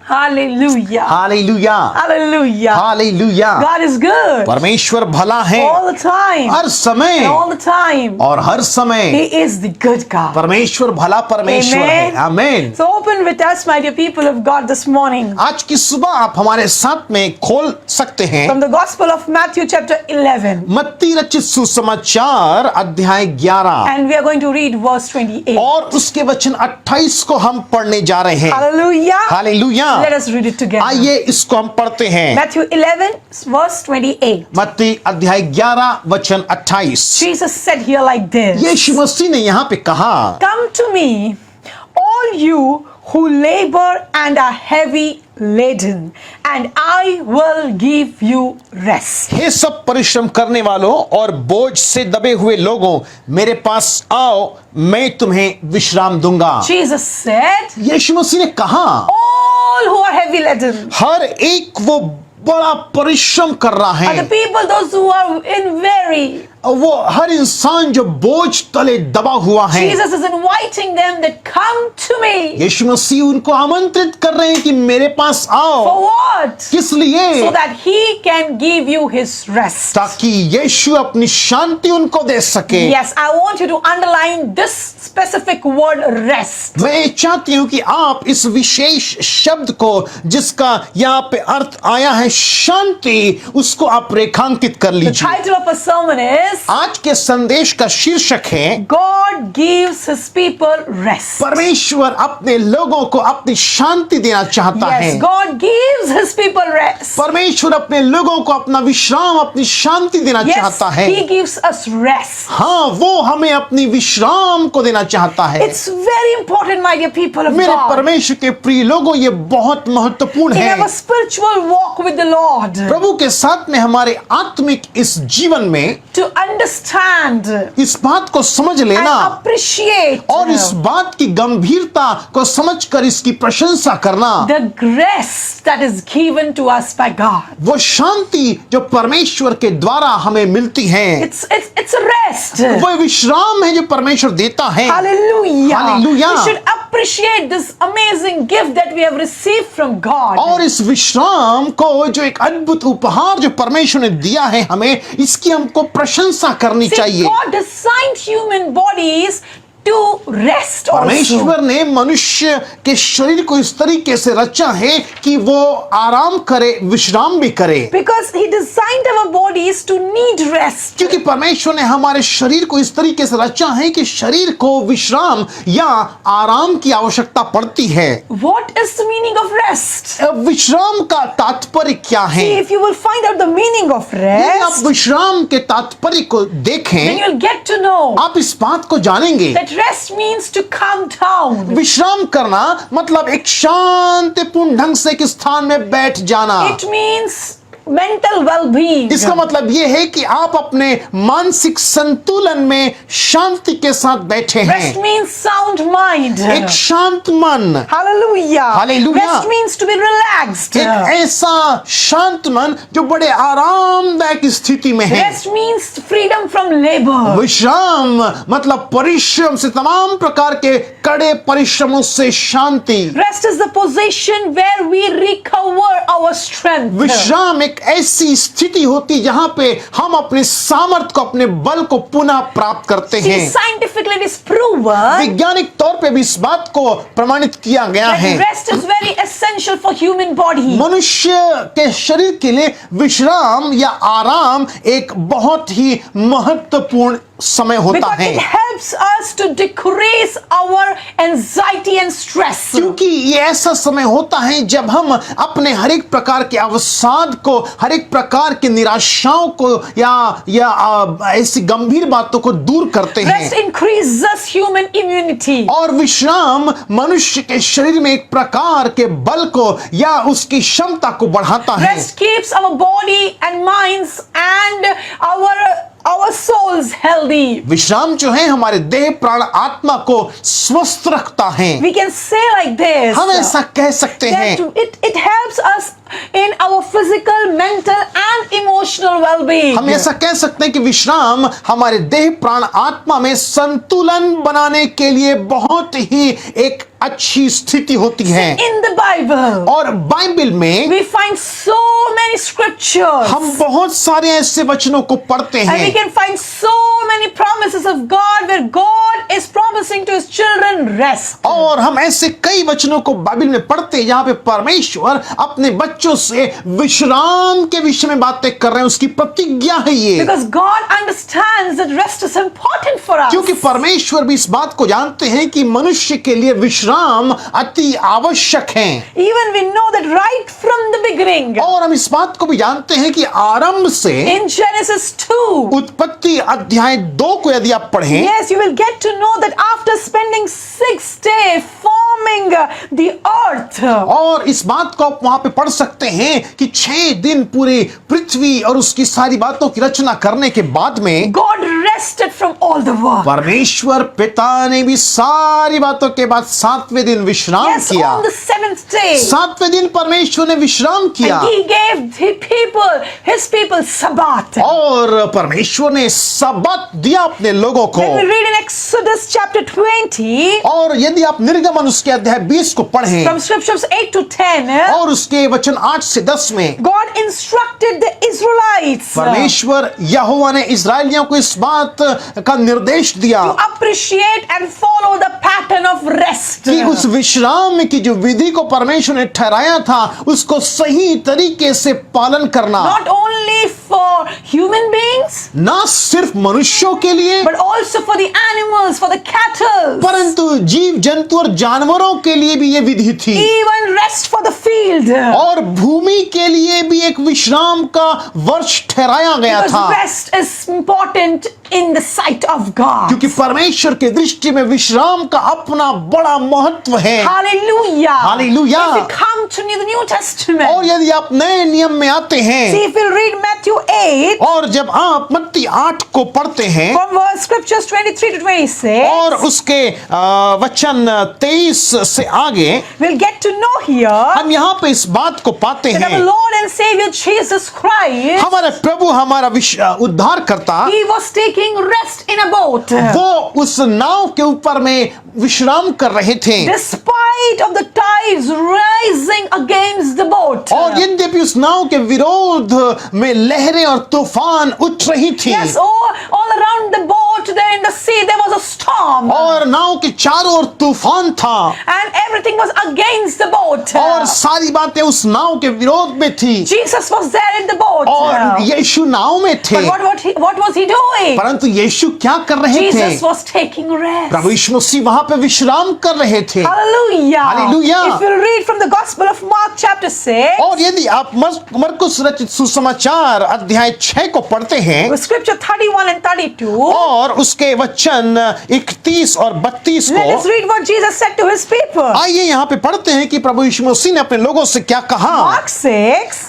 Hallelujah. Hallelujah, Hallelujah. Hallelujah. God is good परमेश्वर भला है all the time. हर समय And all the time. और हर समय He is the good God. परमेश्वर भला परमेश्वर है। Amen. आमीन। So open with us, my dear people of God, this morning. आज की सुबह आप हमारे साथ में खोल सकते हैं From the Gospel of Matthew chapter 11. मत्ती रचित सुसमाचार अध्याय 11 And we are going to read verse 28. और उसके वचन 28 को हम पढ़ने जा रहे हैं। Hallelujah. Hallelujah. Let us read it together. आइए इसको हम पढ़ते हैं। Matthew 11 verse 28. मत्ती अध्याय 11 वचन 28। Jesus said here like this. यीशु मसीह ने यहाँ पे कहा, Come to me, all you who labor and are heavy laden, and I will give you rest. हे सब परिश्रम करने वालों और बोझ से दबे हुए लोगों, मेरे पास आओ, मैं तुम्हें विश्राम दूंगा। Jesus said, यीशु मसीह ने कहा, all who are heavy laden हर एक वो बड़ा परिश्रम कर रहा are the है, people, those who are in very. वो हर इंसान जो बोझ तले दबा हुआ है। Jesus is inviting them that come to me. यीशु मसीह उनको आमंत्रित कर रहे हैं कि मेरे पास आओ। For what? किस लिए? So that he can give you his rest. ताकि यीशु अपनी शांति उनको दे सके। Yes, I want you to underline this specific word rest. मैं चाहती हूं कि आप इस विशेष शब्द को जिसका यहाँ पे अर्थ आया है शांति, उसको आप रेखांकित कर The लीजिए। title of a sermon is आज के संदेश का शीर्षक है God gives his people rest. परमेश्वर अपने लोगों को अपनी शांति देना चाहता है। Yes, God gives his people rest. परमेश्वर अपने लोगों को अपना विश्राम, अपनी शांति देना Yes, चाहता है। he gives us rest. हाँ, वो हमें अपनी विश्राम को देना चाहता है। It's very important, my dear people of मेरे God, परमेश्वर के प्रिय लोगों, ये बहुत महत्वपूर्ण in है। our spiritual walk with the Lord, प्रभु के साथ में हमारे आत्मिक इस जीवन में to understand इस बात को समझ and लेना appreciate और इस बात की गंभीरता को समझकर इसकी प्रशंसा करना, the rest that is given to us by God. वो शांति जो परमेश्वर के द्वारा हमें मिलती है, It's a rest. वो विश्राम है जो परमेश्वर देता है। Hallelujah. Hallelujah. We should appreciate this amazing gift that we have received from God. और इस विश्राम को जो एक अद्भुत उपहार जो परमेश्वर ने दिया है हमें, इसकी हमको प्रशंसा करनी See, चाहिए। God designed human bodies to rest also. परमेश्वर ने मनुष्य के शरीर को इस तरीके से रचा है कि वो आराम करे, विश्राम भी करे। Because he designed our bodies to need rest. क्योंकि परमेश्वर ने हमारे शरीर को इस तरीके से रचा है कि शरीर को विश्राम या आराम की आवश्यकता पड़ती है। What is the meaning of rest? विश्राम का तात्पर्य क्या है? See, if you will find out the meaning of यदि आप rest, विश्राम के तात्पर्य को then देखें, you'll get to know आप इस बात को जानेंगे। that rest means to calm down. विश्राम करना मतलब एक शांतिपूर्ण ढंग से एक स्थान में बैठ जाना। It means mental well-being. इसका मतलब यह है कि आप अपने मानसिक संतुलन में शांति के साथ बैठे Rest हैं। means sound mind. एक शांत मन, Hallelujah. Hallelujah. Rest means to be relaxed. एक ऐसा शांत मन जो बड़े आरामदायक स्थिति में है। Rest means freedom from labor. विश्राम मतलब परिश्रम से, तमाम प्रकार के कड़े परिश्रमों से शांति। Rest is the position where we recover our strength. विश्राम एक ऐसी स्थिति होती जहां पे हम अपने सामर्थ्य को, अपने बल को पुनः प्राप्त करते See, हैं। scientifically it is proven वैज्ञानिक तौर पे भी इस बात को प्रमाणित किया गया that है। rest is very essential for human body. मनुष्य के शरीर के लिए विश्राम या आराम एक बहुत ही महत्वपूर्ण समय होता Because है, it helps us to decrease our anxiety and stress. क्योंकि ये ऐसा समय होता है जब हम अपने हर एक प्रकार के अवसाद को, हर एक प्रकार के निराशाओं को या ऐसी गंभीर बातों को दूर करते हैं। Rest increases human immunity. और विश्राम मनुष्य के शरीर में एक प्रकार के बल को या उसकी क्षमता को बढ़ाता है। Rest keeps our body and minds and our souls healthy. विश्राम जो है हमारे देह, प्राण, आत्मा को स्वस्थ रखता है। We can say like this, हम ऐसा कह सकते that हैं it helps helps us in our physical, mental and emotional well-being. हम ऐसा कह सकते हैं कि विश्राम हमारे देह प्राण आत्मा में संतुलन बनाने के लिए बहुत ही एक अच्छी स्थिति होती है। In the Bible, और बाइबल में we find so many scriptures. हम बहुत सारे ऐसे वचनों को पढ़ते And we हैं can find so many promises of God where God is promising to his children rest. और हम ऐसे कई वचनों को बाइबल में पढ़ते हैं जहां पे परमेश्वर अपने बच्चों से विश्राम के विषय में बातें कर रहे हैं, उसकी प्रतिज्ञा है ये। Because God understands that rest is important for us. क्योंकि परमेश्वर भी इस बात को जानते हैं कि मनुष्य के लिए विश्राम अति आवश्यक है। Even we know that right from the beginning. और हम इस बात को भी जानते हैं कि आरंभ से In Genesis 2, उत्पत्ति अध्याय 2 को यदि आप पढ़ें, yes, you will get to know that after spending 6 days forming the earth, और इस बात को आप वहां पे पढ़ सकते हैं कि 6 दिन पूरी पृथ्वी और उसकी सारी बातों की रचना करने के बाद में God rested from all the work. परमेश्वर पिता ने भी सारी बातों के बाद 7वें दिन विश्राम Yes, किया। on the 7th day. 7वें दिन परमेश्वर ने विश्राम किया And he gave his people Sabbath. और परमेश्वर ने सबत दिया अपने लोगों को। When we read in Exodus chapter 20, और यदि आप निर्गमन उसके अध्याय 20 को पढ़ें from scriptures 8 to 10, और उसके वचन 8 से 10 में God instructed the Israelites परमेश्वर यहोवा ने इस्राएलियों को इस बात का निर्देश दिया to appreciate and follow the pattern of rest. कि उस विश्राम की जो विधि को परमेश्वर ने ठहराया था उसको सही तरीके से पालन करना, Not only for human beings, ना सिर्फ मनुष्यों के लिए but also for the animals, for the cattle, परंतु जीव जंतु और जानवरों के लिए भी ये विधि थी। even rest for the field. और भूमि के लिए भी एक विश्राम का वर्ष ठहराया गया Because था, rest is important in the sight of God. क्योंकि परमेश्वर की दृष्टि में विश्राम का अपना बड़ा महत्व है। Hallelujah. Hallelujah. If we come to the New Testament, और यदि आप नए नियम में आते see हैं if we read Matthew 8, और जब आप मत्ती 8 को पढ़ते हैं from verse scriptures 23 to 26, और उसके वचन 23 से आगे we'll get to know here हम यहाँ पे इस बात को पाते that our हैं, Lord and Savior Jesus Christ, हमारे प्रभु हमारा उद्धार करता he was taking rest in a boat. वो उस नाव के ऊपर में विश्राम कर रहे थे Despite of the tides rising against the boat. और यद्यपि उस नाव के विरोध में लहरें और तूफान उठ रही थी Yes, all around the boat there in the sea there was a storm. और नाव के चारों ओर तूफान था And everything was against the boat. और सारी बातें उस नाव के विरोध में थी Jesus was there in the boat. और यीशु नाव में थे, But what was he doing? परंतु यीशु क्या कर रहे थे? Jesus was taking rest. प्रभु यीशु मसीह वहां पे विश्राम कर रहे थे। Hallelujah. Hallelujah. If you read from the Gospel of Mark chapter 6, और यदि आप मरकुस रचित सुसमाचार अध्याय 6 को पढ़ते हैं with scripture 31 and 32, और उसके वचन 31 और 32 let us को, read what Jesus said to his people. आइए यहाँ पे पढ़ते हैं कि प्रभु यीशु मसीह ने अपने लोगों से क्या कहा। Mark 6,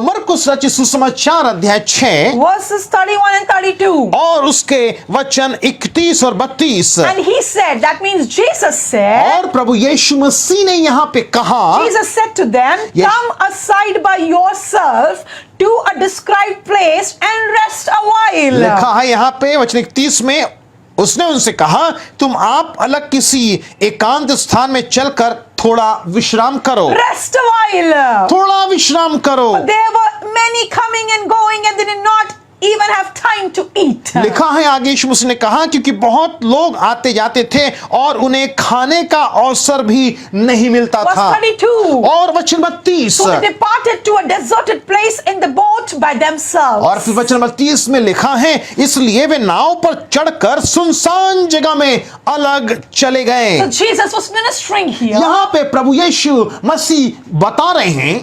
मरकुस रचित सुसमाचार अध्याय 6 verses 31 and 32. और उसके वचन 31 और 32, And he said, that means Jesus said, और प्रभु यीशु मसीह ने यहाँ पे कहा, Jesus said to them, Yes. come aside by yourself to a described place and rest a while. लिखा है यहाँ पे वचन 31 में, उसने उनसे कहा तुम आप अलग किसी एकांत स्थान में चलकर थोड़ा विश्राम करो, Rest a while. थोड़ा विश्राम करो। There were many coming and going and they did not even have time to eat. लिखा है आगे यीशु मसीह ने कहा क्योंकि बहुत लोग आते जाते थे और उन्हें खाने का अवसर भी नहीं मिलता Verse था। 32. और वचन 32, So they departed to a deserted place in the boat by themselves. और फिर वचन 32 में लिखा है इसलिए वे नाव पर चढ़कर सुनसान जगह में अलग चले गए। So Jesus was ministering here. यहाँ पे प्रभु यीशु मसीह बता रहे हैं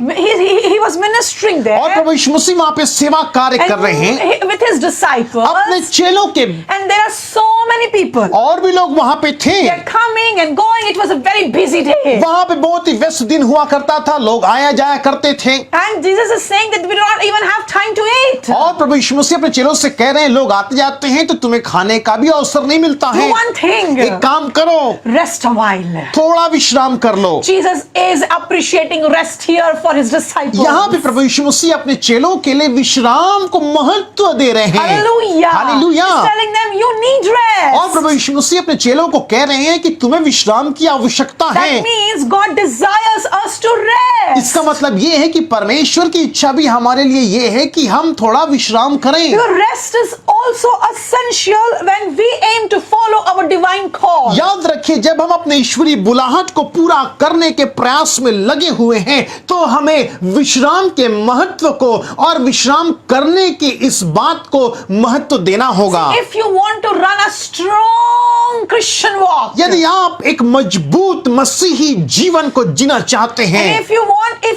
He was ministering there. और प्रभु यीशु मसीह वहां पे सेवा कार्य कर रहे हैं with his disciples. अपने चेलों के, And there are so many people. और भी लोग वहां पे थे। They're coming and going. It was a very busy day. वहां पे बहुत ही व्यस्त दिन हुआ करता था, लोग आया जाया करते थे। And Jesus is saying that we do not even have time to eat. और प्रभु यीशु मसीह अपने चेलों से कह रहे हैं, लोग आते जाते हैं तो तुम्हें खाने का भी अवसर नहीं मिलता Do है। one thing. एक काम करो, Rest a while. थोड़ा विश्राम कर लो। Jesus is appreciating rest here for his disciples. यहाँ पे प्रभु यीशु मसीह अपने चेलों के लिए विश्राम को महत्व दे रहे हैं। Hallelujah. Hallelujah. He's telling them you need rest. और प्रभु यीशु मसीह अपने चेलों को कह रहे हैं कि तुम्हें विश्राम की आवश्यकता है। That means God desires us to rest. इसका मतलब ये है कि परमेश्वर की इच्छा भी हमारे लिए ये है कि हम थोड़ा विश्राम करें। Your rest is also essential when we aim to follow our divine call. याद रखिए, जब हम अपने ईश्वरीय बुलाहट को पूरा करने के प्रयास में लगे हुए हैं तो हमें विश्राम के महत्व को और विश्राम करने की इस बात को महत्व देना होगा। If you want to run a strong Christian walk, यदि आप एक मजबूत मसीही जीवन को जीना चाहते हैं, and if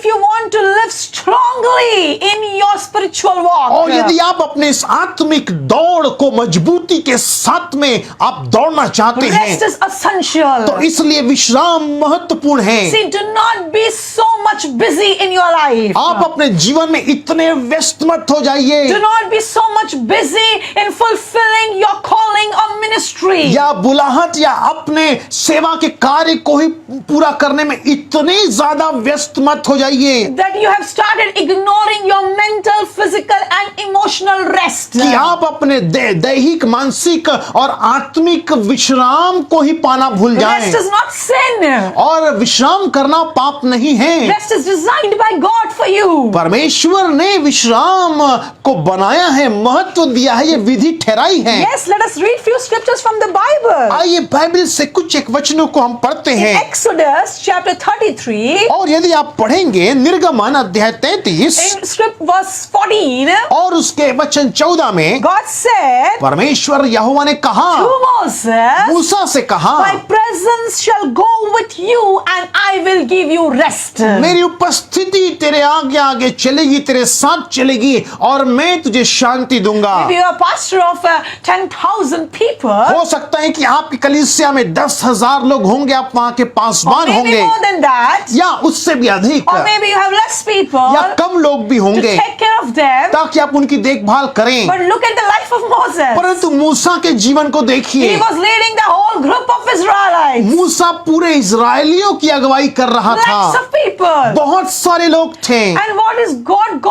you want to live strongly in your spiritual walk, और यदि आप अपने इस आत्मिक दौड़ को मजबूती के साथ में आप दौड़ना चाहते हैं, rest is essential. तो इसलिए विश्राम महत्वपूर्ण है। See, do not be so much busy in your life. आप अपने जीवन में इतने व्यस्त मत हो जाइए, Do not be so much busy in fulfilling your calling or ministry. या बुलाहट या अपने सेवा के कार्य को ही पूरा करने में इतने ज्यादा व्यस्त मत हो जाइए That you have started ignoring your mental, physical and emotional rest. कि आप अपने दैहिक, मानसिक और आत्मिक विश्राम को ही पाना भूल जाएं। Rest is not sin. और विश्राम करना पाप नहीं है। Rest is designed by God for you. परमेश्वर ने विश्राम को बनाया है, महत्व दिया है, ये विधि ठहराई है। Yes, let us read few scriptures from the Bible. आइए बाइबल से कुछ एक वचनों को हम पढ़ते In हैं। Exodus chapter 33, और यदि आप पढ़ेंगे निर्गमन अध्याय 33 in script verse 14, और उसके वचन 14 में God said परमेश्वर यहोवा ने कहा, to Moses, मूसा से कहा, my presence shall go with you and I will give you rest. मेरी उपस्थिति तेरे आगे आगे चलेगी, तेरे साथ चलेगी और मैं तुझे शांति दूंगा। If you are a pastor of 10,000 people, हो सकता है कि आपकी कलीसिया में 10,000 लोग होंगे, आप वहां के or पासवान maybe होंगे, more than that, या उससे भी अधिक, or maybe you have less people या कम लोग भी to होंगे, take care of them. ताकि आप उनकी देखभाल करें। But look at the life of Moses. परंतु मूसा के जीवन को He देखिए, was leading the whole group of Israelites. मूसा पूरे इजरायलियों की अगुवाई कर रहा Lakhs था, of people. बहुत सारे लोग थे। And what is God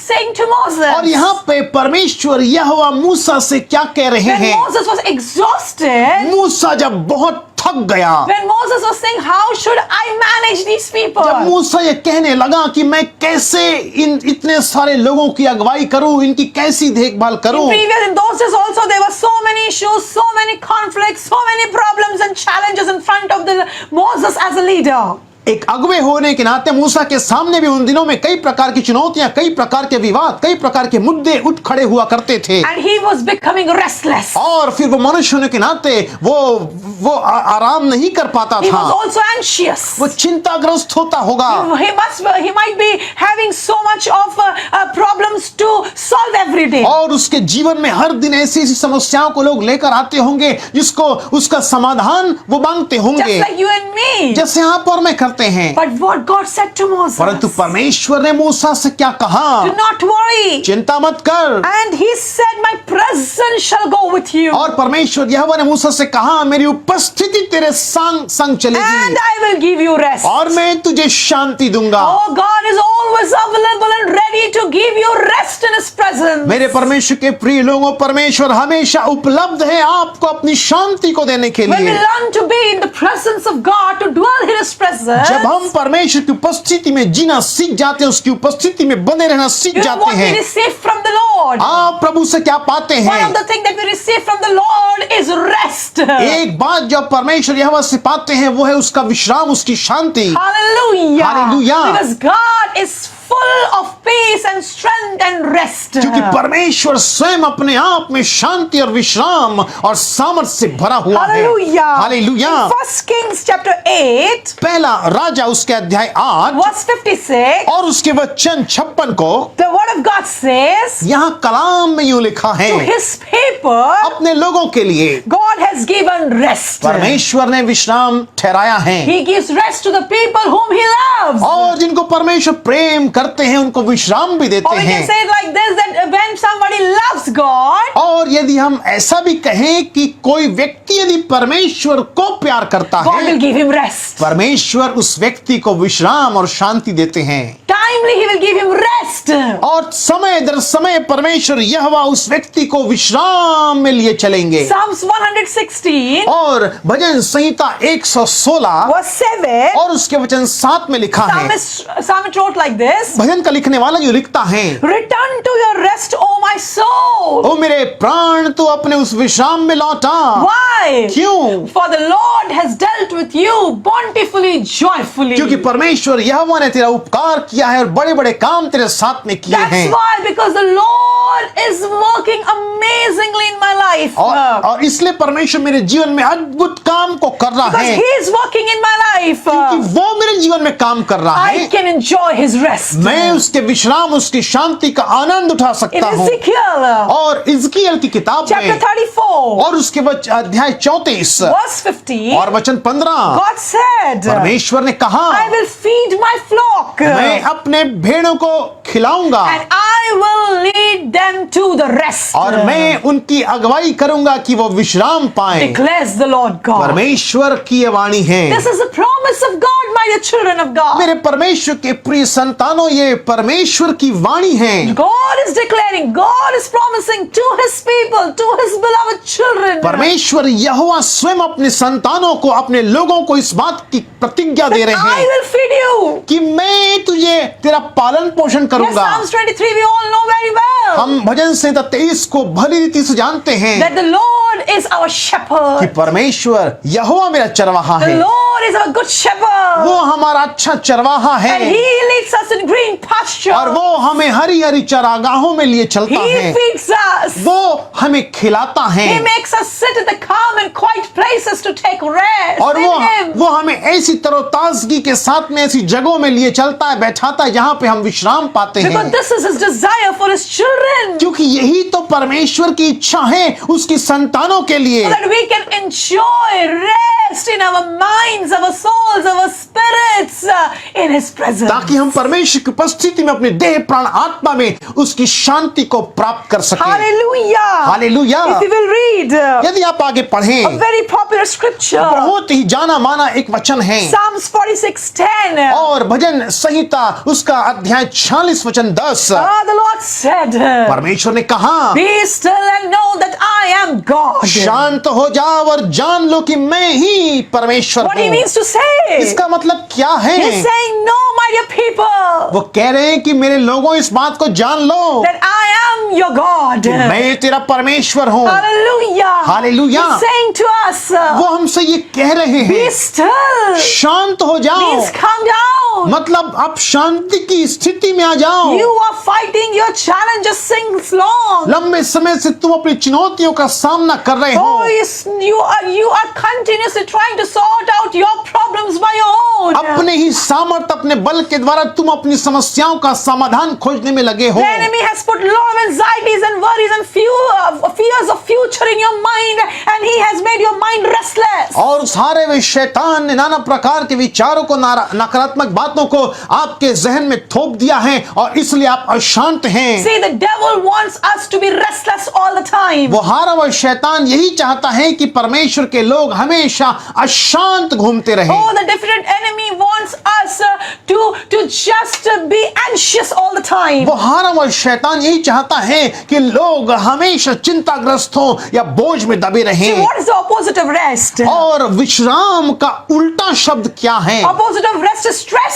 saying to Moses? और यहाँ पे परमेश्वर यहोवा मूसा से क्या कह रहे When हैं? Moses was exhausted, मूसा जब बहुत थक गया, when Moses was saying, how should I manage these people? जब मूसा ये कहने लगा कि मैं कैसे इतने सारे लोगों की अगुवाई करूं, इनकी कैसी देखभाल करूं, In those days also there were so many issues, so many conflicts, so many problems and challenges in front of Moses as a leader. एक अगुवे होने के नाते मूसा के सामने भी उन दिनों में कई प्रकार की चुनौतियां, कई प्रकार के विवाद, कई प्रकार के मुद्दे उठ खड़े हुआ करते थे। And he was becoming restless. और फिर वो मनुष्य होने के नाते वो आराम नहीं कर पाता He था, was also anxious. वो चिंताग्रस्त होता होगा। He might be having so much of problems to solve every day. और उसके जीवन में हर दिन ऐसी ऐसी समस्याओं को लोग लेकर आते होंगे जिसको उसका समाधान वो मांगते होंगे, Just like you and me. जैसे आप और मैं करते हैं। But what God said to Moses, परंतु परमेश्वर ने मूसा से क्या कहा? do not worry. चिंता मत कर। And he said, my presence shall go with you. और परमेश्वर यहोवा ने मूसा से कहा, मेरी उपस्थिति तेरे संग संग चलेगी And I will give you rest. और मैं तुझे शांति दूंगा। Oh, God is always available and ready to give you rest in His presence. मेरे परमेश्वर के प्रिय लोगों, परमेश्वर हमेशा उपलब्ध है आपको अपनी शांति को देने के When we लिए। learn to be in the presence of God, to dwell in His presence, जब हम परमेश्वर की उपस्थिति में जीना सीख जाते हैं, उसकी उपस्थिति में बने रहना सीख you know जाते what we हैं, receive from the Lord? आप प्रभु से क्या पाते One हैं? of the things that we receive from the Lord is rest. एक बात जो परमेश्वर यहोवा से पाते हैं वो है उसका विश्राम, उसकी शांति। Hallelujah. Hallelujah. Because God is full of peace peace and strength and rest. क्योंकि परमेश्वर स्वयं अपने आप में शांति और विश्राम और सामर्थ से भरा हुआ है। Hallelujah. Hallelujah. In 1 Kings chapter 8, पहला राजा उसके अध्याय 8 verse 56, और उसके वचन 56 को the word of God says, यहाँ कलाम में यूं लिखा है, to his people, अपने लोगों के लिए God has given rest. परमेश्वर ने विश्राम ठहराया है, He gives rest to the people whom he loves. और जिनको परमेश्वर प्रेम करते हैं उनको विश्राम भी देते Or we can हैं। say it like this, that when somebody loves God, और यदि हम ऐसा भी कहें कि कोई व्यक्ति यदि परमेश्वर को प्यार करता God will है, give him rest. परमेश्वर उस व्यक्ति को विश्राम और शांति देते हैं, Timely he will give him rest. और समय दर समय परमेश्वर यहोवा उस व्यक्ति को विश्राम में लिए चलेंगे। Psalms 116, और भजन संहिता 116 verse 7, और उसके वचन 7 में लिखा है, Psalmist wrote like this, भजन का लिखने वाला जो लिखता है, return to your rest, O my soul. ओ मेरे प्राण तू अपने उस विश्राम में लौटा। Why? क्यों? For the Lord has dealt with you bountifully, joyfully. क्योंकि परमेश्वर यहोवा ने तेरा उपकार किया है और बड़े बड़े काम तेरे साथ में किए That's हैं। why, because the Lord is working amazingly in my life. और इसलिए परमेश्वर मेरे जीवन में अद्भुत काम को कर रहा Because है, He is working in my life. क्योंकि वो मेरे जीवन में काम कर रहा I है। can enjoy His rest. मैं उसके विश्राम, उसकी शांति का आनंद उठा In सकता हूँ। Ezekiel और इज़कियल की किताब chapter में 34, और उसके अध्याय 34 verse 50, और वचन 15 God said, परमेश्वर ने कहा, I will feed my flock मैं अपने भेड़ों को खिलाऊंगा and I will lead them to the rest. और मैं उनकी अगुवाई करूंगा कि वो विश्राम पाए। Declares the Lord God. परमेश्वर की ये वाणी है। This is the promise of God, my dear children of God. मेरे परमेश्वर के प्रिय संतानों, ये परमेश्वर की वाणी है। God is declaring, God is promising to His people, to His beloved children, परमेश्वर यहोवा स्वयं अपने संतानों को, अपने लोगों को इस बात की प्रतिज्ञा दे रहे I हैं will feed you. कि मैं तुझे तेरा पालन पोषण Yes, करूंगा। Psalms 23 we all know very well. हम भजन संहिता 23 को भली रीति से जानते हैं That the Lord is our कि shepherd. परमेश्वर यहोवा मेरा चरवाहा The है, Lord is our good shepherd. वो हमारा अच्छा चरवाहा And है He leads us in green pasture. और वो हमें हरी हरी चरागाहों में लिए चलता He है, feeds us. वो हमें खिलाता है He makes us sit in the calm and quiet places to take rest और in Him. वो हमें ऐसी तरोताजगी के साथ में ऐसी जगहों में लिए चलता है, बैठाता है जहां पे हम विश्राम पाते Because हैं, this is His desire for His children. क्योंकि यही तो परमेश्वर की इच्छा है उसकी संतानों के लिए, So that we can enjoy rest in our minds, our souls, our spirits in His presence. ताकि हम परमेश्वर की उपस्थिति में अपने देह प्राण आत्मा में उसकी शांति को प्राप्त कर सकें। Hallelujah. Hallelujah. If you will read यदि आप आगे a पढ़ें, very popular scripture, बहुत ही जाना माना एक वचन है Psalms 46:10. और भजन संहिता उसका अध्याय 46 वचन 10, The Lord said, परमेश्वर ने कहा, be still and know that I am God. शांत हो जाओ और जान लो कि मैं ही परमेश्वर What he हूँ। means to say? इसका मतलब क्या है? He's saying, no, my dear people, वो कह रहे हैं कि मेरे लोगों इस बात को जान लो that I am your God. मैं तेरा परमेश्वर हूँ। Hallelujah. Hallelujah. He's saying to us, वो हमसे ये कह रहे be हैं, still. शांत हो जाओ, Means calm down. मतलब आप शांति की स्थिति में आ जाओ। You are fighting your challenges since long. लंबे समय से तुम अपनी चुनौतियों का सामना कर रहे हो। Oh, yes, you are continuously trying to sort out your problems by your own. अपने ही सामर्थ, अपने बल के द्वारा तुम अपनी समस्याओं का समाधान खोजने में लगे हो। The enemy has put a lot of anxieties and worries and fears of future in your mind, and he has made your mind restless. और सारे वे शैतान ने नाना प्रकार के विचारों को, नकारात्मक बातों को आपके जहन में थोप दिया है और इसलिए आप अशांत हैं। See, the devil wants us to be restless all the time. वो हारा हुआ शैतान यही चाहता है कि परमेश्वर के लोग हमेशा अशांत घूमते रहें। Oh, the different enemy wants us to just be anxious all the time. वो हारा हुआ शैतान यही चाहता है कि लोग हमेशा चिंताग्रस्त हों या बोझ में दबे See, रहें। what is the opposite of rest? और विश्राम का उल्टा शब्द क्या है? Opposite of rest is stress.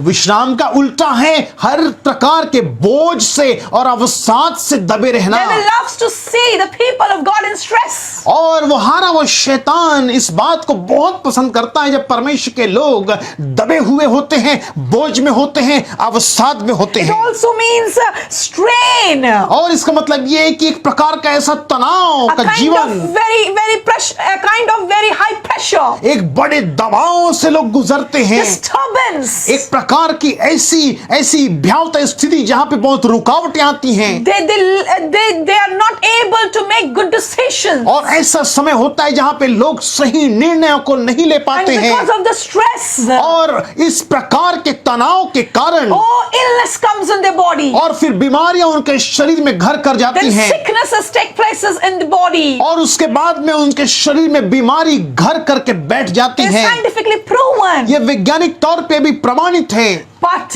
विश्राम का उल्टा है हर प्रकार के बोझ से और अवसाद से दबे रहना। Devil loves to see the people of God in stress. और वो हारा वो शैतान इस बात को बहुत पसंद करता है जब परमेश्वर के लोग दबे हुए होते हैं, बोझ में होते हैं, अवसाद में होते It हैं। also means strain, a और इसका मतलब ये है कि एक प्रकार का ऐसा तनाव का kind of जीवन, very pressure, a kind of very high pressure, एक बड़े दबाव से लोग गुजरते हैं, disturbance. एक प्रकार की ऐसी भयावह स्थिति जहां पे बहुत रुकावटें आती हैं। They are not able to make good decisions. और ऐसा समय होता है जहां पे लोग सही निर्णयों को नहीं ले And पाते हैं, because of the stress, और इस प्रकार के तनाव के कारण illness comes in their body. और फिर बीमारियां उनके शरीर में घर कर जाती Then हैं, sicknesses take places in the body. और उसके बाद में उनके शरीर में बीमारी घर करके बैठ जाती It's है। scientifically proven. ये वैज्ञानिक तौर पे भी प्रमाणित है। But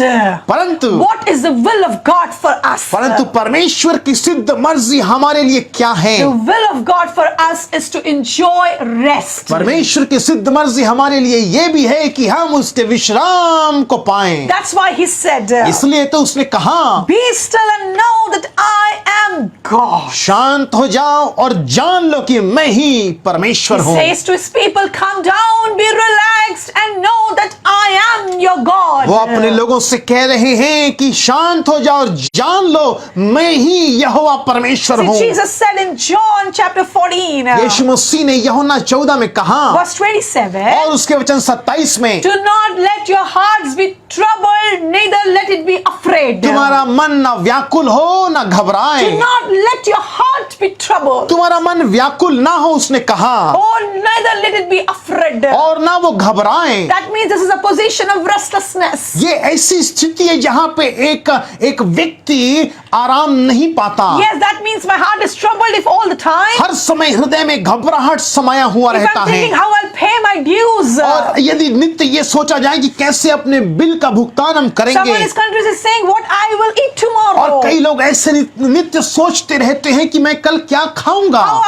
परंतु what is the will of God for us? परंतु परमेश्वर की सिद्ध मर्जी हमारे लिए क्या है? The will of God for us is to enjoy rest. परमेश्वर की सिद्ध मर्जी हमारे लिए ये भी है कि हम उसके विश्राम को पाएं। That's why he said, इसलिए तो उसने कहा, be still and know that I am God. शांत हो जाओ और जान लो कि मैं ही परमेश्वर He हूँ। says to his people, come down, be relaxed and know that I am your God. वो अपने लोगों से कह रहे हैं कि शांत हो जाओ और जान लो मैं ही यहोवा परमेश्वर See, हूँ। Jesus said in John chapter 14, यीशु मसीह ने यूहन्ना 14 में कहा verse 27, और उसके वचन 27 में, do not let your hearts be troubled, neither let it be afraid. तुम्हारा मन ना व्याकुल हो ना घबराए। Do not let your heart be troubled. तुम्हारा मन व्याकुल ना हो, उसने कहा, Oh, neither let it be afraid. और ना वो घबराए। That means this is a position of restlessness. ये ऐसी स्थिति है जहां पे एक व्यक्ति आराम नहीं पाता। Yes, that means my heart is troubled if all the time. हर समय हृदय में घबराहट समाया हुआ If रहता I'm है, thinking how I'll pay my dues. और यदि नित्य ये सोचा जाए कि कैसे अपने बिल का भुगतान हम Someone करेंगे, in this country is saying what I will eat tomorrow. और कई लोग ऐसे नित्य सोचते रहते हैं कि मैं कल क्या खाऊंगा, How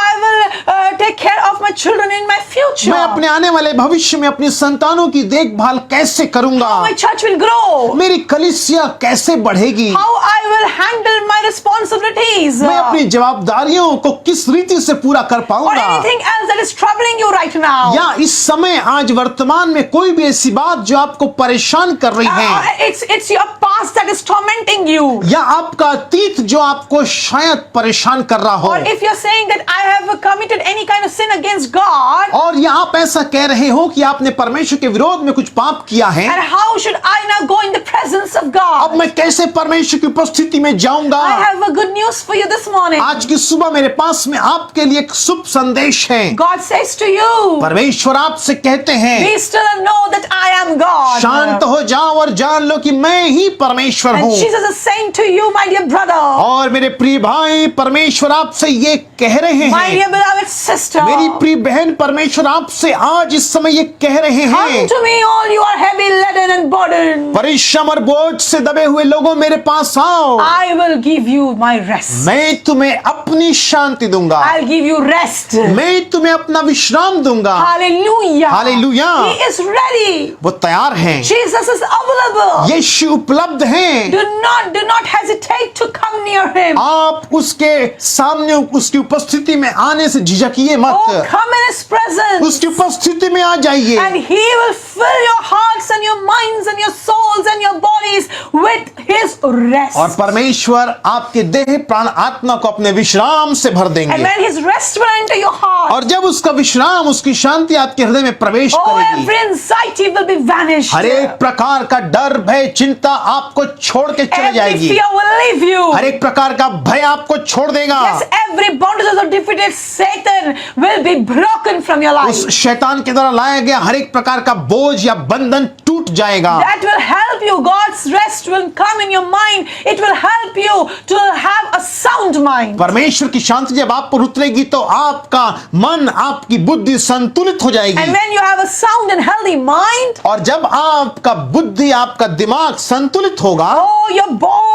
I will take care of my children in my future. मैं अपने आने वाले भविष्य में अपनी संतानों की देखभाल कैसे करूंगा, How my church will grow. मेरी कलीसिया कैसे बढ़ेगी, How I will handle my responsibilities. मैं अपनी जवाबदारियों को किस रीति से पूरा कर Or पाऊंगा, anything else that is troubling you right now. या इस समय आज वर्तमान में कोई भी ऐसी बात जो आपको परेशान कर रही है, It's your past that is tormenting you. या आपका अतीत जो आपको शायद परेशान कर रहा हो, Or if you're saying that I have committed any kind of sin against God, और या आप ऐसा कह रहे हो कि आपने परमेश्वर के विरोध में कुछ पाप किया है, and how should I now go in the presence of God? अब मैं कैसे परमेश्वर की उपस्थिति में जाऊंगा? I have a good news for you this morning. आज की सुबह मेरे पास में आपके लिए एक शुभ संदेश है। God says to you, परमेश्वर आपसे कहते हैं, be still and know that I am God. शांत हो जाओ और जान लो कि मैं ही परमेश्वर And हूँ। Jesus is saying to you, my dear brother, और मेरे प्रिय भाई, परमेश्वर आपसे ये कह रहे my हैं, dear beloved sister, मेरी प्रिय बहन, परमेश्वर आपसे आज इस समय ये कह रहे come हैं, to me all you are heavy laden and burdened. परिश्रम और बोझ से दबे हुए लोगों, मेरे पास आओ, I will give you my rest. मैं तुम्हें अपनी शांति दूंगा, I'll give you rest. मैं तुम्हें अपना विश्राम दूंगा। Hallelujah. Hallelujah. He is ready. वो तैयार हैं, Jesus is available. यीशु उपलब्ध हैं। Do not hesitate to come near him. आप उसके सामने उसकी उपस्थिति में आने से झिझकिए Oh, मत, come in his presence. उसकी उपस्थिति में आ जाइए, And he will fill your hearts and your minds and your souls and your bodies with his rest. और परमेश्वर आपके देह प्राण आत्मा को अपने विश्राम से भर And देंगे, when his rest will enter your heart, और जब उसका विश्राम, उसकी शांति आपके हृदय में प्रवेश oh, करेगी, every anxiety will be vanished. हर एक प्रकार का डर, भय, चिंता आपको छोड़ के चले Every जाएगी, fear will leave you. हर एक प्रकार का भय आपको छोड़ देगा, Yes, every bondage of defeated Satan will be broken from your life. उस शैतान के द्वारा लाया गया हर एक प्रकार का बोझ या बंधन टूट जाएगा। That will help you. God's rest will come in your mind. It will help you to have a sound mind. परमेश्वर की शांति जब आप पर उतरेगी तो आपका मन, आपकी बुद्धि संतुलित हो And जाएगी, when you have a sound and healthy mind, और जब आपका बुद्धि, आपका दिमाग संतुलित होगा, oh, your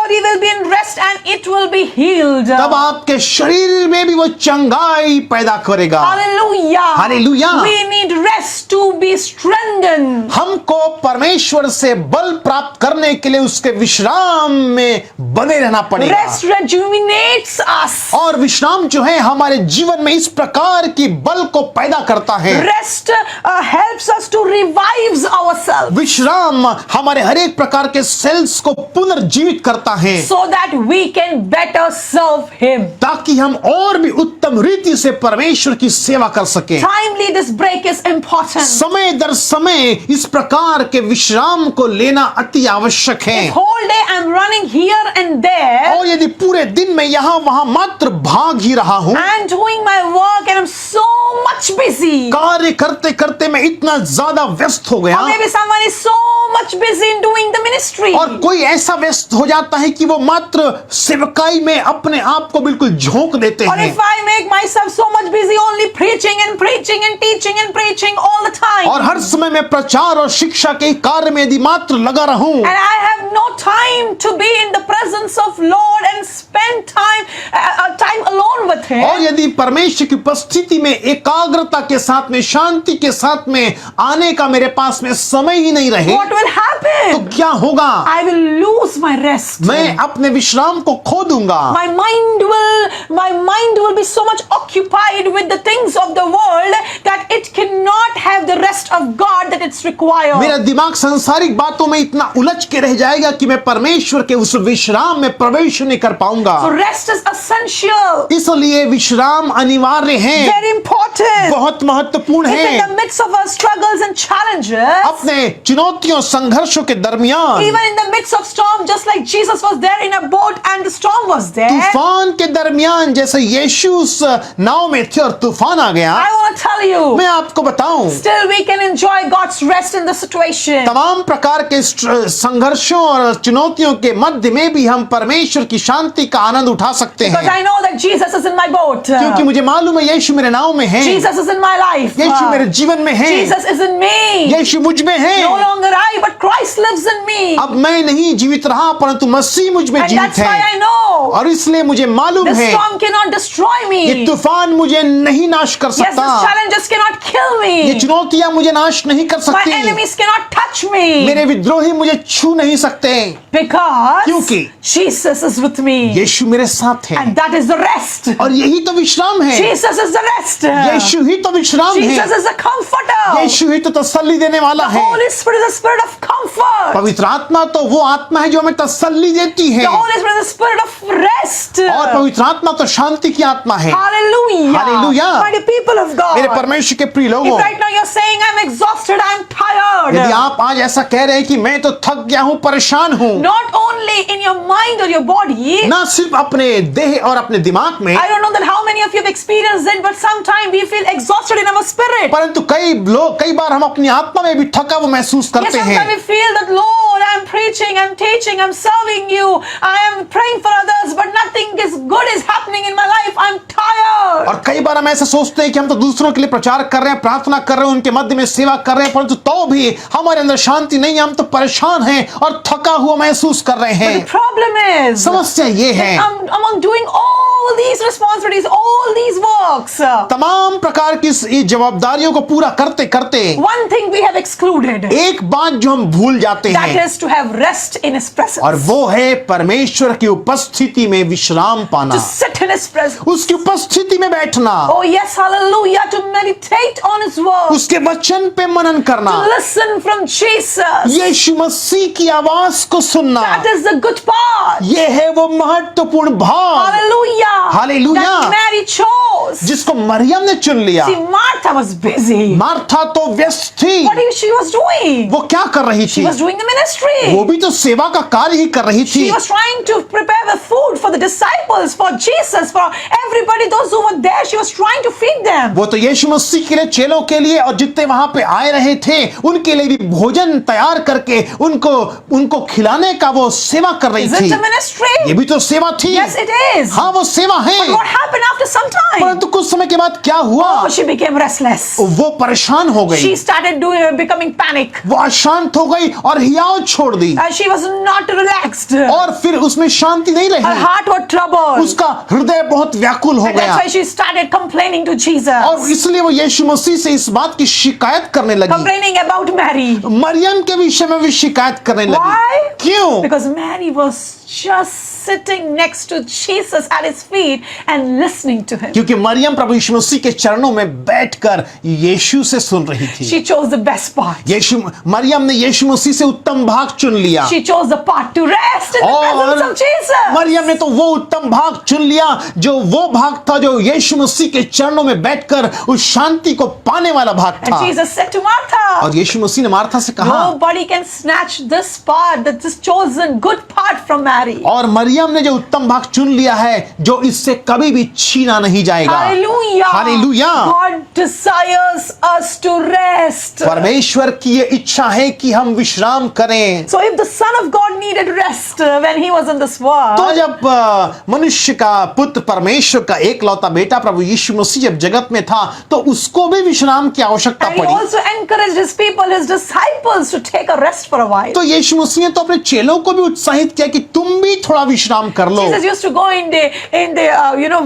body will be in rest and it will be healed. तब आपके शरीर में भी वो चंगाई पैदा करेगा। Hallelujah. Hallelujah. We need rest to be strengthened. हमको परमेश्वर से बल प्राप्त करने के लिए उसके विश्राम में बने रहना पड़ेगा। Rest rejuvenates us. और विश्राम जो है हमारे जीवन में इस प्रकार की बल को पैदा करता है। Rest helps us to revive ourselves विश्राम हमारे हर एक प्रकार के सेल्स को पुनर्जीवित करता है, so that we can better serve Him. ताकि हम और भी उत्तम रीति से परमेश्वर की सेवा कर सके। Timely, this break is important. समय दर समय इस प्रकार के विश्राम को लेना अति आवश्यक है। If whole day I'm running here and there और यदि पूरे दिन में यहाँ वहाँ मात्र भाग ही रहा हूँ, and doing my work and I'm so much busy, कार्य करते करते मैं इतना ज्यादा व्यस्त हो गया, or maybe someone is so much busy in doing the ministry, और कोई ऐसा व्यस्त हो जाता है कि वो मात्र सेवकाई में अपने आप को बिल्कुल झोंक देते or हैं, if I make myself so much busy only preaching and preaching and teaching and preaching all the time, और हर समय मैं प्रचार और शिक्षा के कार्य में यदि मात्र लगा रहूं, and I have no time to be in the presence of Lord and spend time alone with Him, और यदि परमेश्वर की उपस्थिति में एकाग्रता के साथ में, शांति के साथ में आने का मेरे पास में समय ही नहीं रहे, what will तो happen? क्या होगा? I will lose my rest. मैं अपने विश्राम को खो दूंगा। My mind will be so much occupied with the things of the world that it cannot have the rest of God that it's required. मेरा दिमाग सांसारिक बातों में इतना उलझ के रह जाएगा कि मैं परमेश्वर के उस विश्राम में प्रवेश नहीं कर पाऊंगा। So rest is essential. इसलिए विश्राम अनिवार्य है, Very important. बहुत महत्वपूर्ण If in है। the midst of our struggles and challenges, अपने चुनौतियों संघर्षों के दरमियान, even in the midst of storm, just like Jesus was there in a boat and the storm was there, तूफान के दरमियान जैसे यीशु उस नाव में थे और तूफान आ गया, I want to tell you, मैं आपको बताऊं, still we can enjoy God's rest in the situation. तमाम प्रकार के संघर्षों और चुनौतियों के मध्य में भी हम परमेश्वर की शांति का आनंद उठा सकते Because हैं, I know that Jesus is in my boat. क्योंकि मुझे मालूम है यीशु मेरे नाव में है, Jesus is in my life. यीशु मेरे जीवन में है, Jesus is in me. यीशु मुझ में है। No longer I, but Christ lives in me. अब मैं नहीं जीवित रहा परंतु मसीह मुझ में And जीवित that's why है, I know और इसलिए मुझे मालूम the है storm cannot destroy ये me. तूफान मुझे नहीं नाश कर Yes, the सकता, challenges cannot kill ये me. चुनौतियां मुझे नाश नहीं कर My सकती, enemies cannot touch me. मेरे विद्रोही मुझे छू नहीं सकते, Because क्योंकि Jesus is with me. यीशु मेरे साथ है, And that is the rest. और यही तो विश्राम है। Jesus is the rest. यीशु ही तो विश्राम Jesus है, is the comforter. यीशु ही तो तसल्ली देने वाला The है। Holy Spirit is the spirit of comfort. पवित्र आत्मा तो वो आत्मा है जो हमें तसल्ली देती है, The Holy Spirit is the spirit of rest. और पवित्र आत्मा तो शांति की आत्मा है। Hallelujah. Hallelujah. My dear people of God. मेरे परमेश्वर के प्रिय If लोगों, right now you're saying I'm exhausted, I'm tired. यदि आप आज ऐसा कह रहे हैं कि मैं तो थक गया हूं, परेशान हूं, Not only in your mind or your body. ना सिर्फ अपने देह और अपने दिमाग में, I don't know that how many of you have experienced it, but sometimes we feel exhausted in our spirit. परंतु कई बार हम अपनी आत्मा में भी थका हुआ महसूस Yes, करते sometimes हैं। we feel that Lord, I'm preaching, I'm teaching, I'm serving you, I am praying for others, but nothing is good is happening in my life. I'm tired. और कई बार हम ऐसा सोचते हैं कि हम तो दूसरों के लिए प्रचार कर रहे हैं, प्रार्थना कर रहे हैं, उनके मध्य में सेवा कर रहे हैं, परंतु तो भी हमारे अंदर शांति नहीं है, हम तो परेशान हैं और थका हुआ महसूस कर रहे The हैं। problem is, समस्या ये है, among doing all these responsibilities, all these works, तमाम प्रकार की इस जवाबदारियों को पूरा करते करते one thing we have excluded, एक बात जो हम भूल जाते that हैं, is to have rest in His presence. और वो है परमेश्वर की उपस्थिति में विश्राम To पाना, sit in His presence. उसकी उपस्थिति में बैठना, Oh yes, hallelujah, to meditate on His word, उसके वचन पे मनन करना, to listen from Jesus. यीशु मसीह की आवाज को सुनना, That is the good part. ये है वो महत्वपूर्ण भाग Hallelujah. Hallelujah. That Mary chose. जिसको मरियम ने चुन लिया। See, Martha was busy. Martha तो व्यस्त थी, What she was doing? वो क्या कर रही She थी? was doing the ministry. वो भी तो सेवा का कार्य ही कर रही थी। She was trying to prepare the food for the disciples, for Jesus, for everybody, those who were there. She was trying to feed them. वो तो यीशु मसीह के लिए, चेलों के लिए और जितने वहां पे आए रहे थे उनके लिए भी भोजन तैयार करके उनको खिलाने का वो सेवा कर रही Is it थी। a ministry? ये भी तो सेवा थी। Yes, it is. हाँ, वो सेवा सेवा है। But what happened after some time? परंतु कुछ समय के बाद क्या हुआ? Oh, she became restless. वो परेशान हो गई, She started becoming panic. वो अशांत हो गई और हियाव छोड़ दी, She was not relaxed. और फिर उसमें शांति नहीं Her रही, heart was troubled. उसका हृदय बहुत व्याकुल हो And गया, that's why she started complaining to और Jesus. इसलिए वो यीशु मसीह से इस बात की शिकायत करने लगी, Complaining about Mary. मरियम के विषय में भी शिकायत करने लगी। Why? क्यों? Because Mary was just sitting next to Jesus at his feet and listening to him. क्योंकि मरियम प्रभु यीशु मसीह के चरणों में बैठकर यीशु से सुन रही थी। She chose the best part. Maryam ने यीशु मसीह से उत्तम भाग चुन लिया, She chose the part to rest in the presence of Jesus. Maryam ने तो वो उत्तम भाग चुन लिया जो वो भाग था जो यीशु मसीह के चरणों में बैठकर उस शांति को पाने वाला भाग And था। Jesus said to Martha, और यीशु मसीह ने मार्था से कहा, nobody can snatch this part, this chosen good part from Mary. और मरियम ने जो उत्तम भाग चुन लिया है जो इससे कभी भी छीना नहीं जाएगा। Hallelujah. Hallelujah. God desires us to rest. परमेश्वर की ये इच्छा है कि हम विश्राम करें। So if the Son of God needed rest when he was in this world, तो जब मनुष्य का पुत्र परमेश्वर का एकलौता बेटा प्रभु यीशु मसीह जब जगत में था तो उसको भी विश्राम की आवश्यकता and he पड़ी। also encouraged his people, his disciples, to take a rest for a while. तो यीशु मसीह ने तो अपने चेलों को भी उत्साहित किया कि तुम भी थोड़ा विश्राम कर लो। Jesus used to go in the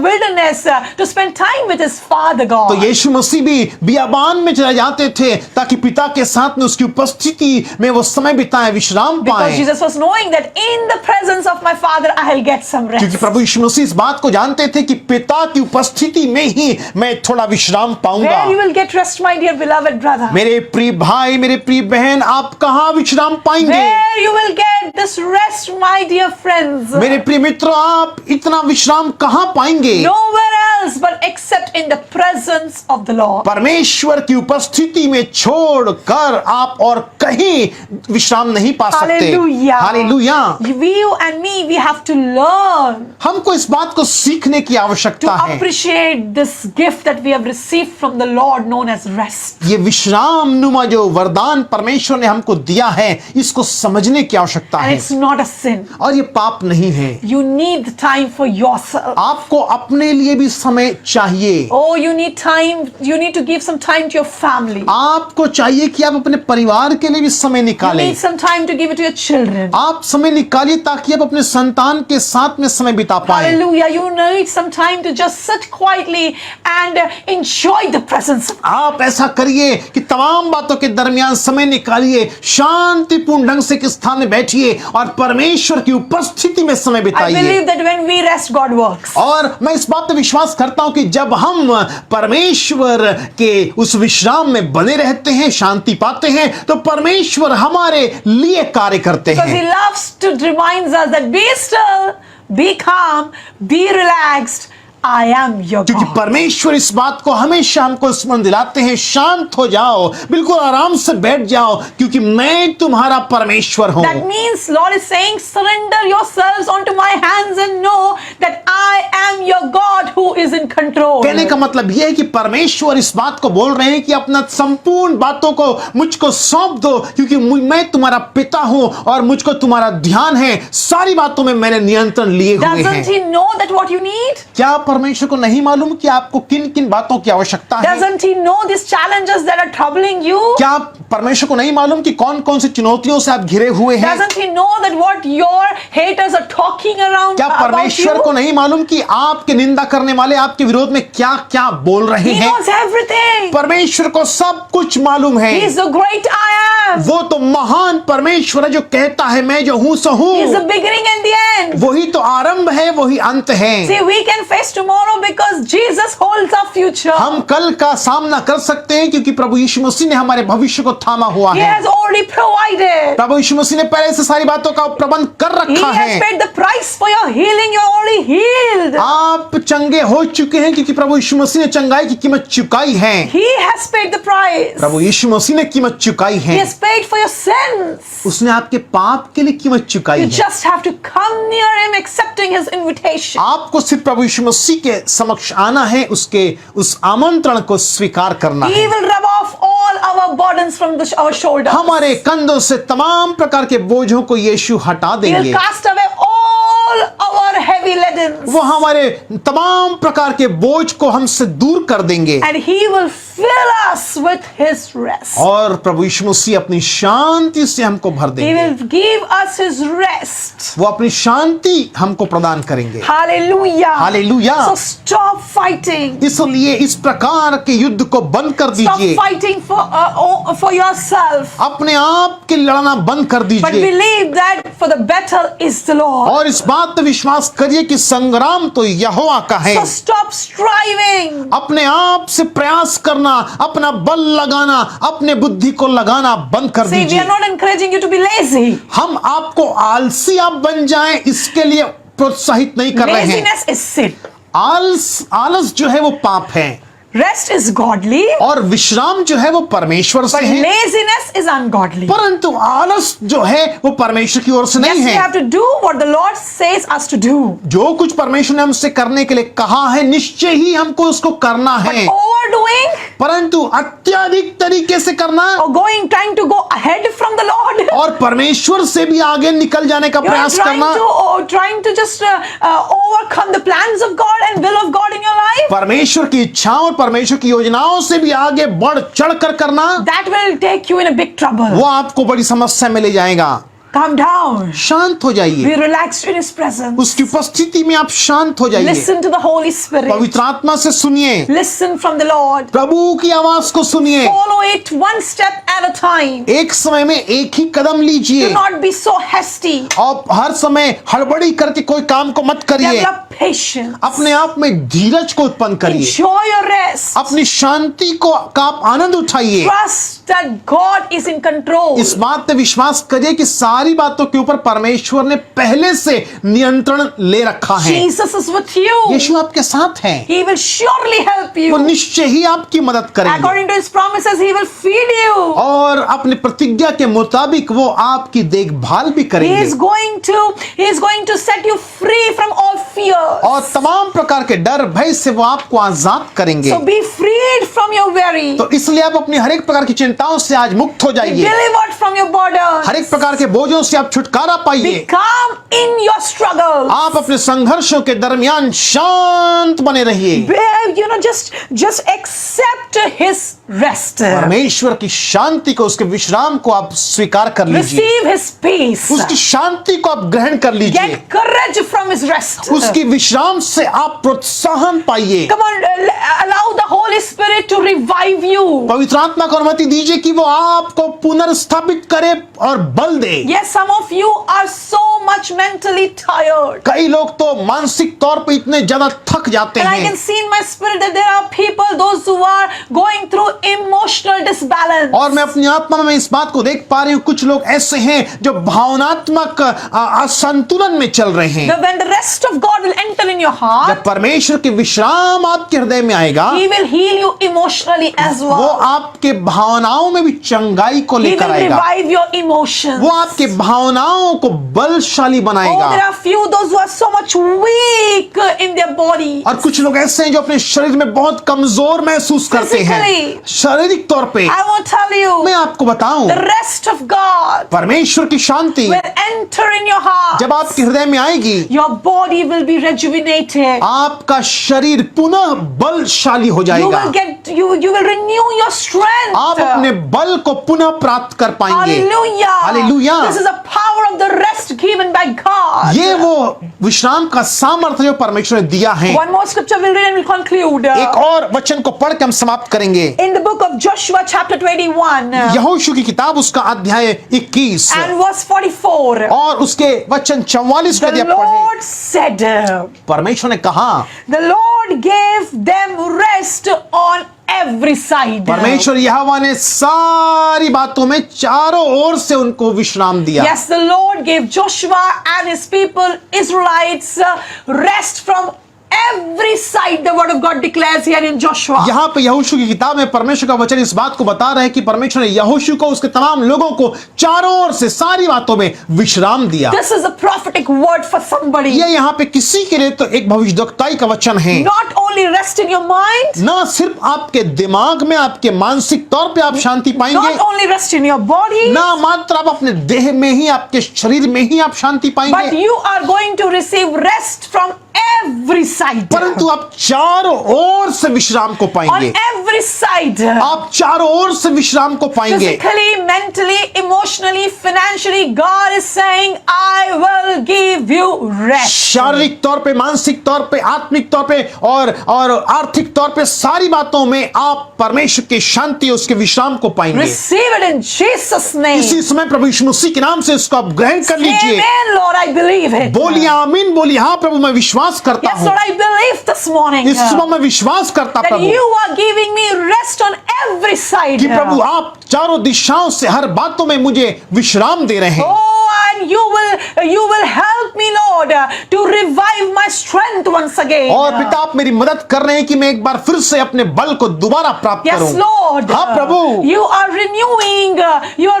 wilderness to spend time with his Father God. तो यीशु मसीह भी बियाबान में चले जाते थे ताकि पिता के साथ में उसकी उपस्थिति में वो समय बिताएं, विश्राम Because पाएं। Jesus was knowing that in the presence of my Father I'll get some क्योंकि rest. प्रभु यीशु मसीह इस बात को जानते थे कि पिता की उपस्थिति में ही मैं थोड़ा विश्राम पाऊंगा। Where you will get rest, my dear beloved brother. मेरे प्रिय भाई, मेरे प्रिय बहन, आप कहाँ विश्राम पाएंगे? Where you will get this rest, my dear friends. मेरे प्रिय मित्रों, आप इतना विश्राम कहाँ पाएंगे? Nowhere else but except in the presence of the Lord. परमेश्वर की उपस्थिति में छोड़कर आप और कहीं विश्राम नहीं पा सकते। Hallelujah. Hallelujah. You and me, we have to learn हमको इस बात को सीखने की to आवश्यकता है। appreciate this gift that we have received from the Lord known as rest. ये विश्राम नुमा जो वरदान परमेश्वर ने हमको दिया है इसको समझने की आवश्यकता And है, it's not a sin. और ये पाप नहीं है। You need time for yourself. आपको अपने लिए भी समय चाहिए। Oh, you need time. You need to give some time to your family. आपको चाहिए कि आप अपने परिवार के लिए भी समय You निकालें। need some time to give it to your children. आप समय निकालिए ताकि आप अपने संतान के साथ में समय बिता पाएं। Hallelujah. You need some time to just sit quietly and enjoy the presence of God. आप ऐसा करिए कि तमाम बातों के दरमियान समय निकालिए, शांतिपूर्ण ढंग से एक स्थान में बैठिए और परमेश्वर की उपस्थिति में समय I बिताइए। believe that when we rest, God works. और मैं इस बात पे विश्वास करता हूं कि जब हम परमेश्वर के उस विश्राम में बने रहते हैं, शांति पाते हैं, तो परमेश्वर हमारे लिए कार्य करते Because He हैं। loves to remind us that be still, be calm, be relaxed. I am your क्योंकि God. परमेश्वर इस बात को हमेशा हमको स्मरण दिलाते हैं, शांत हो जाओ, बिल्कुल आराम से बैठ जाओ, क्योंकि मैं तुम्हारा परमेश्वर हूं। That means Lord is saying, surrender yourselves onto my hands and know that I am your God who is in control. कहने का मतलब यह है कि परमेश्वर इस बात को बोल रहे हैं कि अपना संपूर्ण बातों को मुझको सौंप दो, क्योंकि मैं तुम्हारा पिता हूं और मुझको तुम्हारा ध्यान है, सारी बातों में मैंने नियंत्रण लिए हुए Doesn't हैं। He know that what you need? क्या परमेश्वर को नहीं मालूम कि आपको किन किन बातों की आवश्यकता है? Doesn't He know these challenges that are troubling you? क्या परमेश्वर को नहीं मालूम कि कौन कौन सी चुनौतियों से आप घिरे हुए हैं? Doesn't He know that what your haters are talking around क्या about परमेश्वर you? को नहीं मालूम कि आपकी निंदा करने वाले आपके विरोध में क्या क्या बोल रहे He हैं? knows everything. परमेश्वर को सब कुछ मालूम है। He is the great I am. वो तो महान परमेश्वर है जो कहता है मैं जो हूं सो He is the हूं। beginning and the end. वही तो आरंभ है, वही अंत है। See, we can face tomorrow because Jesus holds our future. हम कल का सामना कर सकते हैं क्योंकि प्रभु यीशु मसीह ने हमारे भविष्य को थामा हुआ He है। has already provided. प्रभु यीशु मसीह ने पहले से सारी बातों का प्रबंध कर He रखा has है। paid the price for your healing. You're already healed. आप चंगे हो चुके हैं क्योंकि प्रभु यीशु मसीह ने चंगाई की कीमत चुकाई है। He has paid the price. प्रभु यीशु मसीह ने कीमत चुकाई He है। has paid for your sins. उसने आपके पाप के लिए कीमत चुकाई You है। just have to come near Him accepting His invitation. आपको सिर्फ प्रभु यीशु मसीह के समक्ष आना है, उसके उस आमंत्रण को स्वीकार करना He है। will rub off all our burdens from our shoulders. हमारे कंधों से तमाम प्रकार के बोझों को यीशु हटा He will देंगे। cast away all our heavy laden burdens. वो हमारे तमाम प्रकार के बोझ को हमसे दूर कर देंगे And He will fill us with His rest. और प्रभु यीशु मसीह अपनी शांति से हमको भर He देंगे। will give us His rest. वो अपनी शांति हमको प्रदान करेंगे। Hallelujah. Hallelujah. So stop fighting. इसलिए इस प्रकार के युद्ध को बंद कर Stop दीजिए, fighting for yourself. अपने आप के लड़ना बंद कर But दीजिए believe that for the battle is the Lord. और इस बात पर विश्वास करिए कि संग्राम तो यहोवा का है। So stop striving. अपने आप से प्रयास करना, अपना बल लगाना, अपने बुद्धि को लगाना बंद कर See, we दीजिए। are not encouraging you to be lazy. हम आपको आलसी आप बन जाएं इसके लिए प्रोत्साहित नहीं कर रहे हैं। Laziness is sin. आलस जो है वो पाप है Rest is godly, और विश्राम जो है वो परमेश्वर से but है, laziness is ungodly. परंतु आलस जो है वो परमेश्वर की ओर से Yes, नहीं we है। have to do what the Lord says us to do. जो कुछ परमेश्वर ने हमसे करने के लिए कहा है निश्चय ही हमको उसको करना है, Overdoing परंतु अत्यधिक तरीके से करना or trying to go ahead from the Lord. और परमेश्वर से भी आगे निकल जाने का You're प्रयास करना, trying to just overcome the plans of God and will of God in your life. परमेश्वर की इच्छाओं और परमेश्वर की योजनाओं से भी आगे बढ़ चढ़ कर करना, That will take you in a big trouble. वो आपको बड़ी समस्या में ले जाएगा। Calm down. शांत हो जाइए, Be relaxed in His presence. उसकी उपस्थिति में आप शांत हो जाइए, Listen to the Holy Spirit. पवित्र आत्मा से सुनिए, Listen from the Lord. प्रभु की आवाज को सुनिए, Follow it one step at a time. एक समय में एक ही कदम Do लीजिए not be so hasty. और हर समय हड़बड़ी करके कोई काम को मत करिए, Develop patience. अपने आप में धीरज को उत्पन्न करिए, Enjoy your rest. अपनी शांति को का आप आनंद उठाइए। Trust that God is in control. इस बात पे विश्वास करिए कि सारी बातों के ऊपर परमेश्वर ने पहले से नियंत्रण ले रखा है। Jesus is with you. यीशु आपके साथ है, He will surely help वो you. निश्चय ही आपकी मदद करेंगे According to His promises, He will feed you. और अपनी प्रतिज्ञा के मुताबिक वो आपकी देखभाल भी He करेंगे is going to set you free from all fears. और तमाम प्रकार के डर भय से वो आपको आजाद करेंगे। So be freed from your worry. तो इसलिए आप अपनी हर एक प्रकार की चिंताओं से आज मुक्त हो Be जाइए, delivered from your burdens. हर एक प्रकार के बोझों से आप छुटकारा पाइए। Be calm in your struggles. आप अपने संघर्षों के दरमियान शांत बने रहिए, Just accept His rest. परमेश्वर की शांति को, उसके विश्राम को आप स्वीकार कर लीजिए, Receive His peace. उसकी शांति को आप ग्रहण कर लीजिए, Get courage from His rest. उसकी विश्राम से आप प्रोत्साहन पाइए। Come on, allow the Holy Spirit to revive you. पवित्र आत्मा को अनुमति दीजिए कि वो आपको पुनर्स्थापित करे और बल दे। Yes, some of you are so much mentally tired. कई लोग तो मानसिक तौर पे इतने ज्यादा थक जाते And I हैं can see in my spirit that there are people, those who are going through emotional disbalance. और मैं अपनी आत्मा में इस बात को देख पा रही हूँ, कुछ लोग ऐसे हैं जो भावनात्मक असंतुलन में चल रहे हैं। When the rest of God will enter in your heart, जब परमेश्वर के विश्राम आपके हृदय में आएगा, He will heal you emotionally as वो well. आपके भावनाओं में भी चंगाई को He लेकर will आएगा, revive your emotions. वो आपके भावनाओं को बलशाली Oh, बनाएगा। there are few those who are so much weak in their body. और कुछ लोग ऐसे हैं जो अपने शरीर में बहुत कमजोर महसूस करते हैं Physically. शारीरिक तौर पे। I want to tell you, मैं आपको बताऊं, the rest of God परमेश्वर की शांति will enter in your heart. जब आपके हृदय में आएगी, Your body will be rejuvenated. आपका शरीर पुनः बलशाली हो You जाएगा, will renew your strength. आप अपने बल को पुनः प्राप्त कर पाएंगे। Hallelujah. Hallelujah. This is a power of the rest given by God. ये वो विश्राम का सामर्थ्य जो परमेश्वर ने दिया है। One more scripture we'll read and we'll conclude. एक और वचन को पढ़ के हम समाप्त करेंगे। In the book of Joshua chapter 21 यहोशू की किताब उसका अध्याय 21 and verse 44. और उसके वचन 44 के The लिए पढ़े। Lord said, परमेश्वर ने कहा, the Lord gave them rest on every side. परमेश्वर यहोवा ने सारी बातों में चारों ओर से उनको विश्राम दिया। Yes, the Lord gave Joshua and his people, Israelites, rest from every side. The word of God declares here in Joshua. यहाँ पे यहोशू की किताब में परमेश्वर का वचन इस बात को बता रहा है कि परमेश्वर ने यहोशू को उसके तमाम लोगों को चारों ओर से सारी बातों में विश्राम दिया। This is a prophetic word for somebody. ये यहाँ पे किसी के लिए तो एक भविष्यद्वक्ताई का वचन है। Not only only rest in your mind, ना सिर्फ आपके दिमाग में, आपके मानसिक तौर पे आप शांति पाएंगे, not only rest in your body, ना मात्र आप अपने देह में ही, आपके शरीर में ही आप शांति but पाएंगे, you are going to receive rest from every side. परंतु आप चारों ओर से विश्राम को On पाएंगे। every side. आप चारों ओर से विश्राम को पाएंगे। Physically, mentally, emotionally, financially, God is saying, I will give you rest. शारीरिक तौर पे, मानसिक तौर पे, आत्मिक तौर पे और आर्थिक तौर पे सारी बातों में आप परमेश्वर की शांति, उसके विश्राम को पाएंगे। Receive it in Jesus' name. इसी समय प्रभु यीशु मसीह के नाम से इसको आप ग्रहण कर लीजिए। Amen, Lord, I believe it. बोलिए आमीन, बोलिए हाँ प्रभु, मैं विश्वास करता Yes, हूँ। Lord, I believe this morning इस सुबह मैं विश्वास करता that Prabhu you are giving me rest on every side. कि प्रभु आप चारों दिशाओं से हर बातों में मुझे विश्राम दे रहे हैं। Oh, and you will help me, Lord, to revive my strength once again. और पिता आप मेरी मदद कर रहे हैं कि मैं एक बार फिर से अपने बल को दोबारा प्राप्त Yes, करूं। Lord. हाँ प्रभु। You are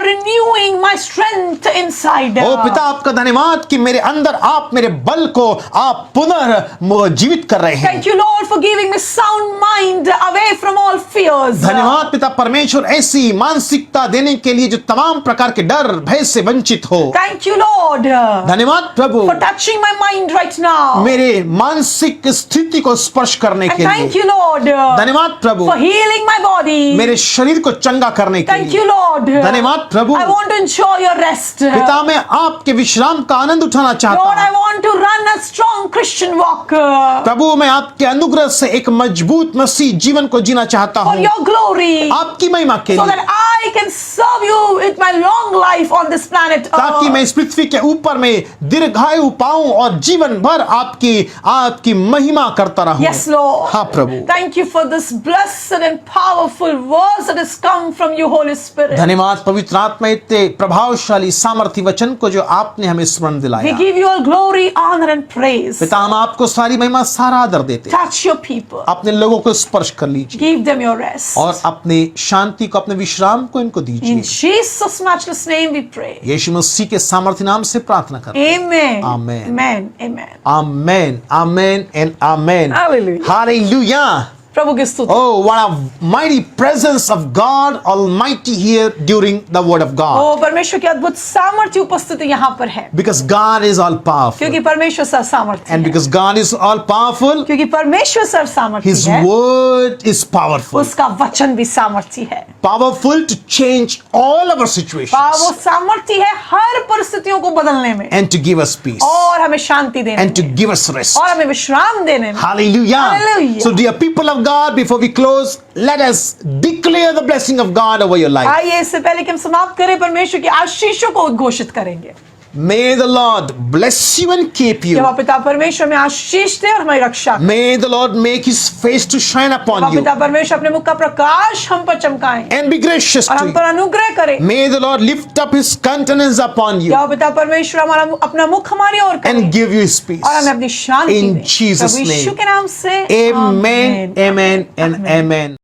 renewing my strength inside. ओ पिता आपका धन्यवाद कि मेरे अंदर आप मेरे बल को आप पुनर्जीवित कर रहे हैं। Thank you, Lord, for giving me sound mind away from all fears. धन्यवाद पिता परमेश्वर ऐसी मानसिकता देने के लिए जो तमाम प्रकार के डर भय से वंचित हो। Thank you, Lord, धन्यवाद प्रभु for touching my mind right now. मेरे मानसिक स्थिति को स्पर्श करने And के thank लिए। you, Lord, धन्यवाद प्रभु for healing my body. मेरे शरीर को चंगा करने के Thank लिए। you, Lord. धन्यवाद प्रभु I want to enjoy your rest. पिता मैं आपके विश्राम का आनंद उठाना चाहता Lord, I हूँ। want to run a strong Christian walk प्रभु मैं आपके अनुग्रह से एक मजबूत मसीह जीवन को जीना चाहता for हूँ your glory, आपकी महिमा के so लिए, that I can serve you with my long life on this planet. ताकि मैं इस पृथ्वी के ऊपर में दीर्घायु पाऊं और जीवन भर आपकी महिमा करता रहूं। Yes, Lord. हाँ प्रभु। Thank you for this blessed and powerful words that has come from you, Holy Spirit. धन्यवाद पवित्र आत्मा इतने प्रभावशाली सामर्थ्य वचन को जो आपने हमें स्मरण We दिलाया। give you all glory, honor, and praise. पिता हम आपको सारी महिमा सारा आदर देते हैं। Touch your people. अपने लोगों को स्पर्श कर लीजिए Give them your rest. और अपने शांति को, अपने विश्राम को इनको In दीजिए। Jesus' matchless name we pray. यीशु मसीह के सामर्थ्य नाम से प्रार्थना करते हैं। Amen. Amen. Amen. Amen. Amen, amen, and amen. Hallelujah. Hallelujah. प्रभु की स्तुति. Oh, what a mighty presence of God Almighty here during the Word of God. ओ परमेश्वर की अद्भुत सामर्थ्य उपस्थिति यहाँ पर है, Because God is all powerful. क्योंकि परमेश्वर सर सामर्थ्य And है, because God is all powerful, क्योंकि परमेश्वर सर सामर्थ्य His है, Word is powerful. उसका वचन भी सामर्थ्य है। Powerful to change all of our वो situations सामर्थ्य है हर परिस्थितियों को बदलने में and to give us peace और हमें शांति देने and to में give us rest. और हमें विश्राम देने में। Hallelujah. Hallelujah. So, dear people of God, before we close, let us declare the blessing of God over your life. आइए इससे पहले कि हम समाप्त करें परमेश्वर की आशीषों को उद्घोषित करेंगे। May the Lord bless you and keep you. जब पिता परमेश्वर में आशीष दे और हमारी रक्षा करे। May the Lord make His face to shine upon you पिता परमेश्वर अपने मुख का प्रकाश हम पर चमकाएं and be gracious और to हम you. पर अनुग्रह करे। May the Lord lift up His countenance upon you या पिता परमेश्वर हमारा अपना मुख हमारी ओर करे and give you His peace. और हमें अपनी शांति In they. Jesus' Prabhu Yeshu name. के नाम से Amen, amen, and amen.